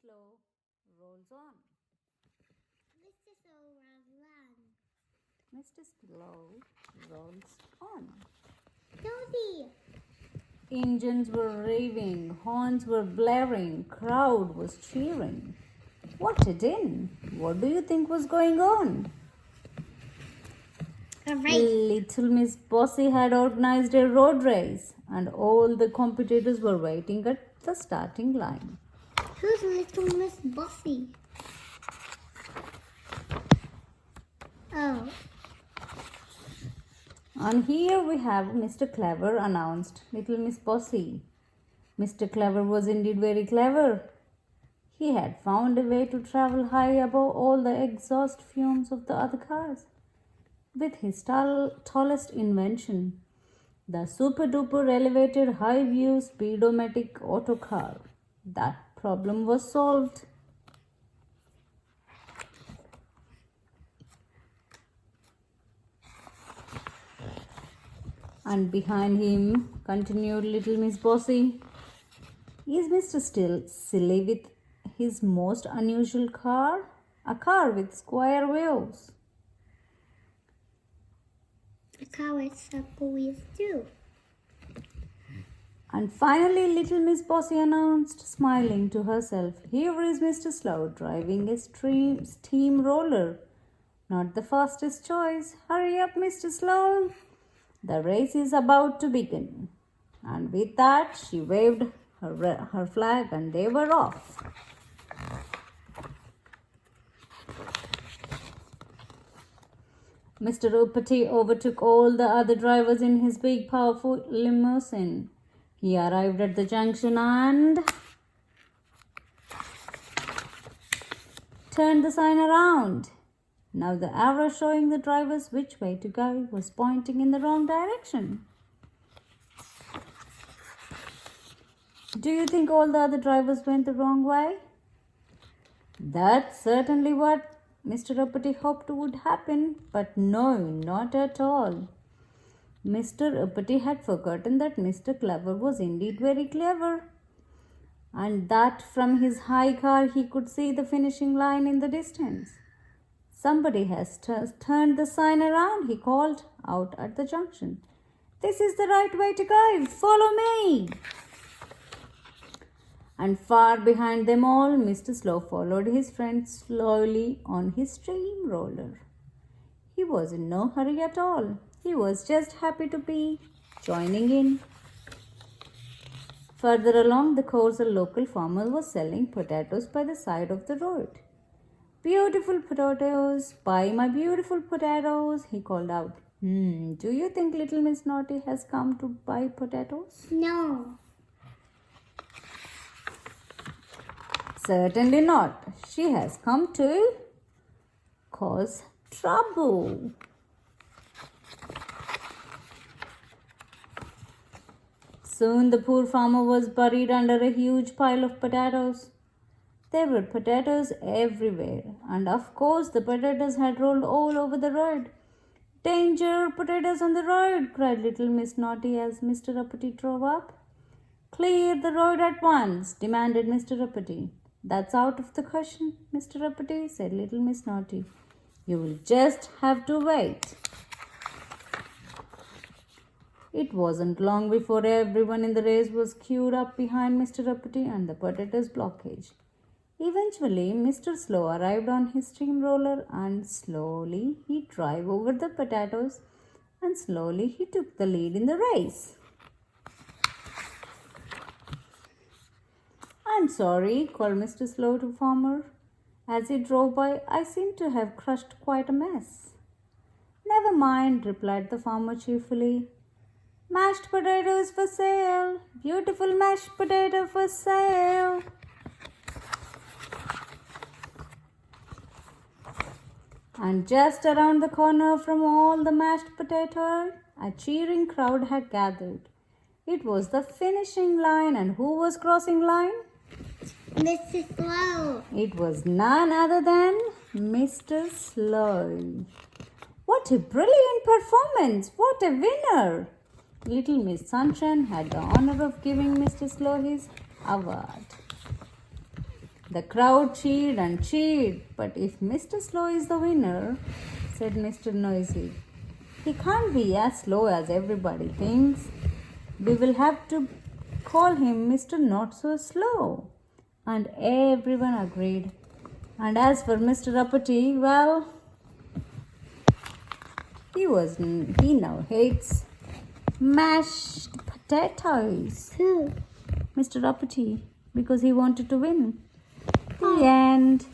Slow rolls on. Mr. Slow run. Mr. Slow rolls on. Toby. Engines were revving, horns were blaring, crowd was cheering. What a din! What do you think was going on? A race. Little Miss Bossy had organized a road race, and all the competitors were waiting at the starting line. Who's Little Miss Bossy? Oh. And here we have Mr. Clever, announced Little Miss Bossy. Mr. Clever was indeed very clever. He had found a way to travel high above all the exhaust fumes of the other cars. With his tallest invention, the super duper elevated high view speedomatic autocar, that problem was solved. And behind him continued Little Miss Bossy. Is Mr. Still silly with his most unusual car? A car with square wheels. The car with circle wheels too. And finally, Little Miss Bossy announced, smiling to herself, here is Mr. Slow driving a steamroller. Not the fastest choice. Hurry up, Mr. Slow. The race is about to begin. And with that, she waved her flag and they were off. Mr. Uppity overtook all the other drivers in his big, powerful limousine. He arrived at the junction and turned the sign around. Now the arrow showing the drivers which way to go was pointing in the wrong direction. Do you think all the other drivers went the wrong way? That's certainly what Mr. Uppity hoped would happen, but no, not at all. Mr. Uppity had forgotten that Mr. Clever was indeed very clever, and that from his high car he could see the finishing line in the distance. Somebody has turned the sign around, he called out at the junction. This is the right way to go, follow me. And far behind them all, Mr. Slow followed his friend slowly on his steamroller. He was in no hurry at all. He was just happy to be joining in. Further along the course, a local farmer was selling potatoes by the side of the road. Beautiful potatoes, buy my beautiful potatoes, he called out. Do you think little Miss Naughty has come to buy potatoes? No. Certainly not. She has come to cause trouble. Soon the poor farmer was buried under a huge pile of potatoes. There were potatoes everywhere, and of course the potatoes had rolled all over the road. Danger! Potatoes on the road! Cried little Miss Naughty as Mr. Uppity drove up. Clear the road at once, demanded Mr. Uppity. That's out of the question, Mr. Uppity, said little Miss Naughty. You will just have to wait. It wasn't long before everyone in the race was queued up behind Mr. Uppity and the potatoes blockage. Eventually, Mr. Slow arrived on his steamroller and slowly he drove over the potatoes and slowly he took the lead in the race. I'm sorry, called Mr. Slow to Farmer. As he drove by, I seem to have crushed quite a mess. Never mind, replied the farmer cheerfully. Mashed potatoes for sale. Beautiful mashed potato for sale. And just around the corner from all the mashed potato, a cheering crowd had gathered. It was the finishing line, and who was crossing line? Mr. Slow. It was none other than Mr. Slow. What a brilliant performance! What a winner! Little Miss Sunshine had the honor of giving Mr. Slow his award. The crowd cheered and cheered. But if Mr. Slow is the winner, said Mr. Noisy, he can't be as slow as everybody thinks. We will have to call him Mr. Not So Slow. And everyone agreed. And as for Mr. Uppity, well, he now hates mashed potatoes. Who? Mr. Uppity, because he wanted to win. The end.